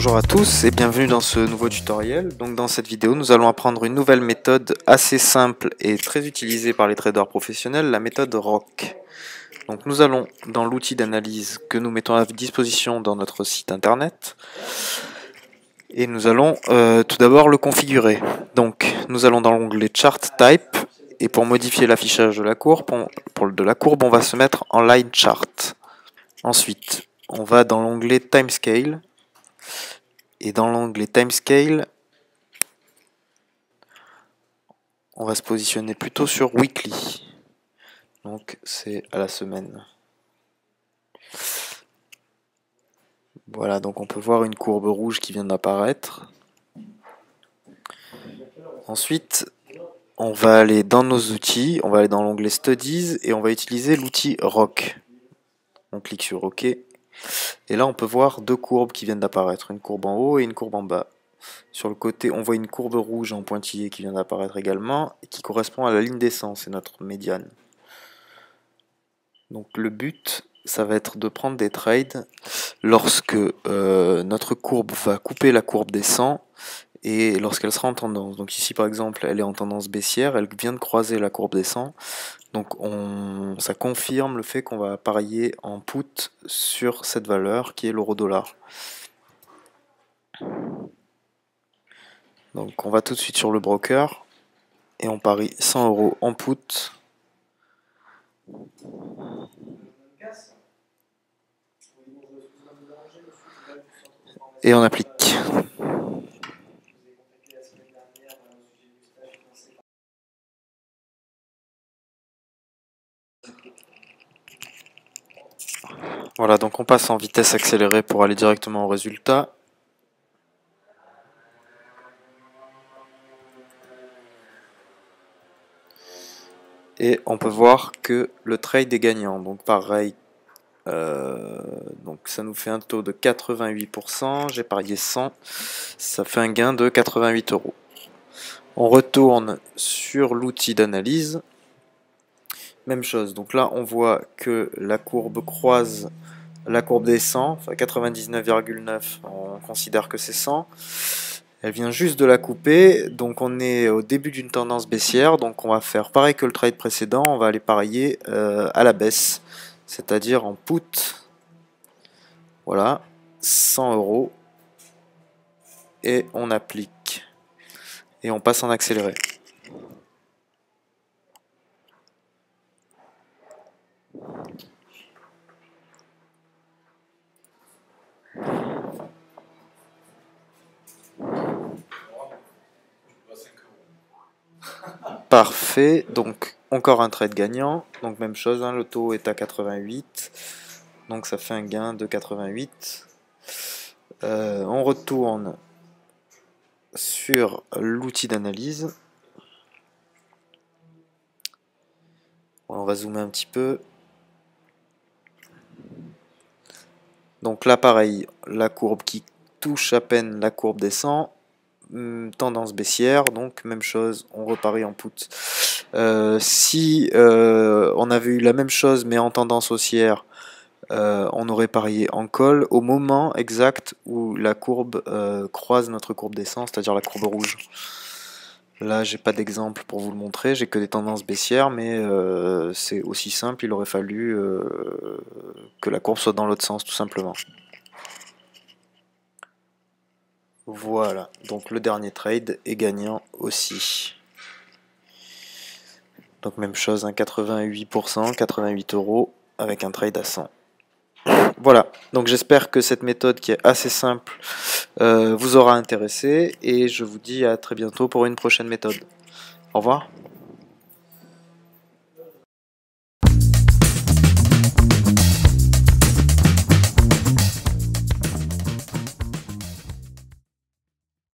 Bonjour à tous et bienvenue dans ce nouveau tutoriel. Donc dans cette vidéo, nous allons apprendre une nouvelle méthode assez simple et très utilisée par les traders professionnels, la méthode ROC. Donc nous allons dans l'outil d'analyse que nous mettons à disposition dans notre site internet et nous allons tout d'abord le configurer. Donc nous allons dans l'onglet Chart Type et pour modifier l'affichage de la courbe, on va se mettre en Line Chart. Ensuite, on va dans l'onglet Timescale. Et dans l'onglet Timescale, on va se positionner plutôt sur Weekly. Donc c'est à la semaine. Voilà, donc on peut voir une courbe rouge qui vient d'apparaître. Ensuite, on va aller dans nos outils, on va aller dans l'onglet Studies et on va utiliser l'outil ROC. On clique sur OK. Et là, on peut voir deux courbes qui viennent d'apparaître, une courbe en haut et une courbe en bas. Sur le côté, on voit une courbe rouge en pointillé qui vient d'apparaître également et qui correspond à la ligne descente, c'est notre médiane. Donc le but, ça va être de prendre des trades lorsque notre courbe va couper la courbe descend et lorsqu'elle sera en tendance. Donc ici par exemple, elle est en tendance baissière, elle vient de croiser la courbe descend. Donc ça confirme le fait qu'on va parier en put sur cette valeur qui est l'euro-dollar. Donc on va tout de suite sur le broker et on parie 100 € en put. Et on applique. Voilà, donc on passe en vitesse accélérée pour aller directement au résultat. Et on peut voir que le trade est gagnant. Donc pareil, donc ça nous fait un taux de 88%. J'ai parié 100, ça fait un gain de 88 €. On retourne sur l'outil d'analyse. Même chose, donc là on voit que la courbe croise la courbe des 100, enfin 99,9, on considère que c'est 100. Elle vient juste de la couper, donc on est au début d'une tendance baissière, donc on va faire pareil que le trade précédent, on va aller parier à la baisse, c'est-à-dire en put. Voilà, 100 €, et on applique, et on passe en accéléré. Parfait, donc encore un trade gagnant, donc même chose, hein, le taux est à 88, donc ça fait un gain de 88. On retourne sur l'outil d'analyse. On va zoomer un petit peu. Donc là pareil, la courbe qui touche à peine la courbe descend. Tendance baissière, donc même chose, on reparie en put. Si on avait eu la même chose mais en tendance haussière, on aurait parié en call au moment exact où la courbe croise notre courbe descente, c'est-à-dire la courbe rouge. Là, j'ai pas d'exemple pour vous le montrer, j'ai que des tendances baissières, mais c'est aussi simple, il aurait fallu que la courbe soit dans l'autre sens, tout simplement. Voilà, donc le dernier trade est gagnant aussi. Donc même chose, hein, 88%, 88 € avec un trade à 100. Voilà, donc j'espère que cette méthode qui est assez simple vous aura intéressé et je vous dis à très bientôt pour une prochaine méthode. Au revoir.